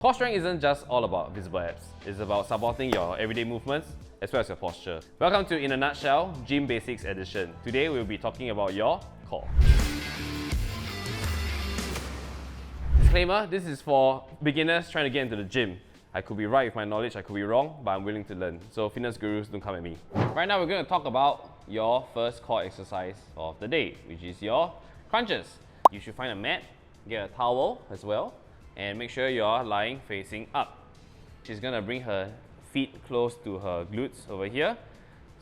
Core strength isn't just all about visible abs. It's about supporting your everyday movements as well as your posture. Welcome to In a Nutshell, Gym Basics Edition. Today we'll be talking about your core. Disclaimer, this is for beginners trying to get into the gym. I could be right with my knowledge, I could be wrong, but I'm willing to learn. So fitness gurus, don't come at me. Right now we're going to talk about your first core exercise of the day, which is your crunches. You should find a mat, get a towel as well, and make sure you're lying facing up. She's going to bring her feet close to her glutes over here.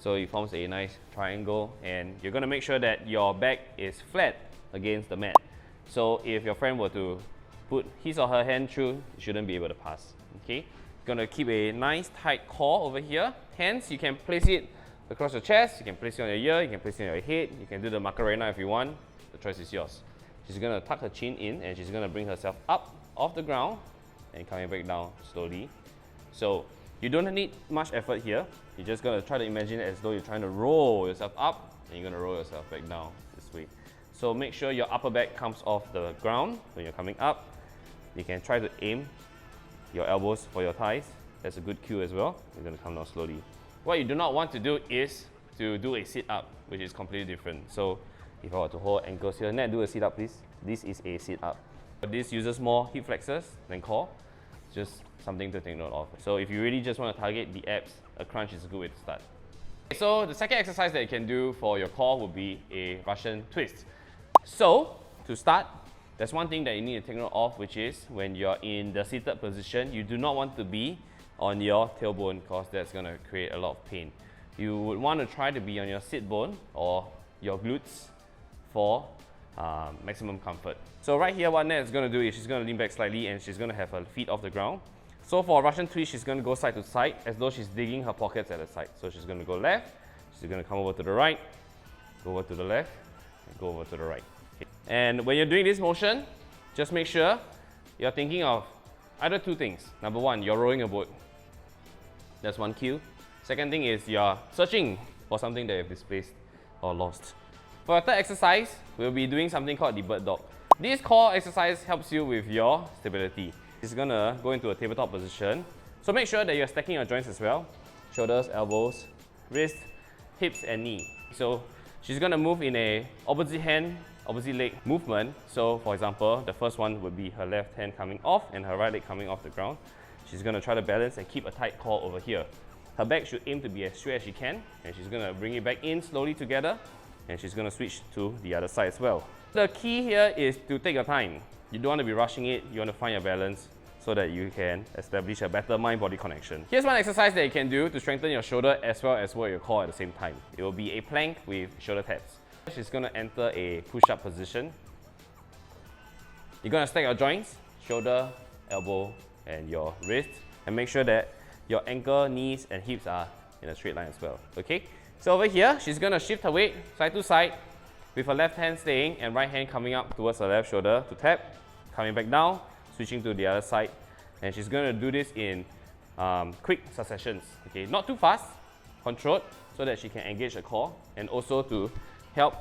So it forms a nice triangle, and you're going to make sure that your back is flat against the mat. So if your friend were to put his or her hand through, you shouldn't be able to pass. Okay? Gonna keep a nice tight core over here. Hands, you can place it across your chest, you can place it on your ear, you can place it on your head, you can do the Macarena if you want. The choice is yours. She's gonna tuck her chin in and she's gonna bring herself up off the ground and coming back down slowly. So you don't need much effort here. You're just gonna try to imagine it as though you're trying to roll yourself up and you're gonna roll yourself back down this way. So make sure your upper back comes off the ground when you're coming up. You can try to aim your elbows for your thighs. That's a good cue as well. You're going to come down slowly. What you do not want to do is to do a sit-up, which is completely different. So if I were to hold ankles here, Nat, do a sit-up please. This is a sit-up. This uses more hip flexors than core. Just something to take note of. So if you really just want to target the abs, a crunch is a good way to start. So the second exercise that you can do for your core would be a Russian twist. So to start, there's one thing that you need to take note of, which is when you're in the seated position, you do not want to be on your tailbone because that's going to create a lot of pain. You would want to try to be on your sit bone or your glutes for maximum comfort. So right here, what Nat is going to do is she's going to lean back slightly and she's going to have her feet off the ground. So for a Russian twist, she's going to go side to side as though she's digging her pockets at the side. So she's going to go left, she's going to come over to the right, go over to the left, and go over to the right. And when you're doing this motion, just make sure you're thinking of either two things. Number one, you're rowing a boat. That's one cue. Second thing is you're searching for something that you've displaced or lost. For our third exercise, we'll be doing something called the bird dog. This core exercise helps you with your stability. It's gonna go into a tabletop position. So make sure that you're stacking your joints as well. Shoulders, elbows, wrists, hips, and knee. So she's gonna move in a opposite hand, opposite leg movement. So for example, the first one would be her left hand coming off and her right leg coming off the ground. She's going to try to balance and keep a tight core over here. Her back should aim to be as straight as she can, and she's going to bring it back in slowly together, and she's going to switch to the other side as well. The key here is to take your time. You don't want to be rushing it, you want to find your balance so that you can establish a better mind-body connection. Here's one exercise that you can do to strengthen your shoulder as well as work your core at the same time. It will be a plank with shoulder taps. She's going to enter a push-up position. You're going to stack your joints, shoulder, elbow, and your wrist, and make sure that your ankle, knees, and hips are in a straight line as well. Okay? So over here, she's going to shift her weight side to side with her left hand staying and right hand coming up towards her left shoulder to tap, coming back down, switching to the other side, and she's going to do this in quick successions. Okay? Not too fast, controlled, so that she can engage the core and also to help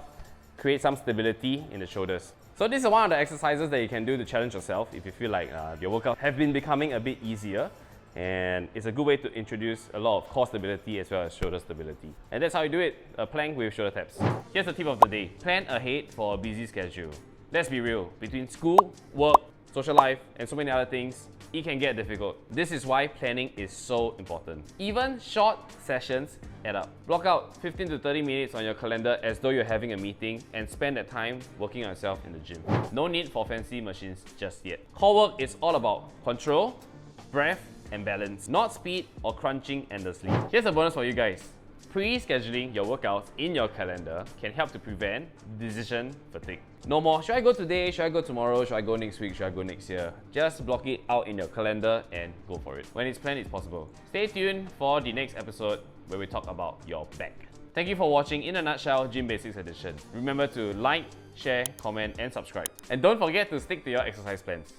create some stability in the shoulders. So this is one of the exercises that you can do to challenge yourself if you feel like your workout have been becoming a bit easier, and it's a good way to introduce a lot of core stability as well as shoulder stability. And that's how you do it, a plank with shoulder taps. Here's the tip of the day. Plan ahead for a busy schedule. Let's be real, between school, work, social life, and so many other things, it can get difficult. This is why planning is so important. Even short sessions add up. Block out 15 to 30 minutes on your calendar as though you're having a meeting and spend that time working on yourself in the gym. No need for fancy machines just yet. Core work is all about control, breath, and balance, not speed or crunching endlessly. Here's a bonus for you guys. Pre-scheduling your workouts in your calendar can help to prevent decision fatigue. No more, should I go today, should I go tomorrow, should I go next week, should I go next year? Just block it out in your calendar and go for it. When it's planned, it's possible. Stay tuned for the next episode where we talk about your back. Thank you for watching In a Nutshell Gym Basics Edition. Remember to like, share, comment, and subscribe. And don't forget to stick to your exercise plans.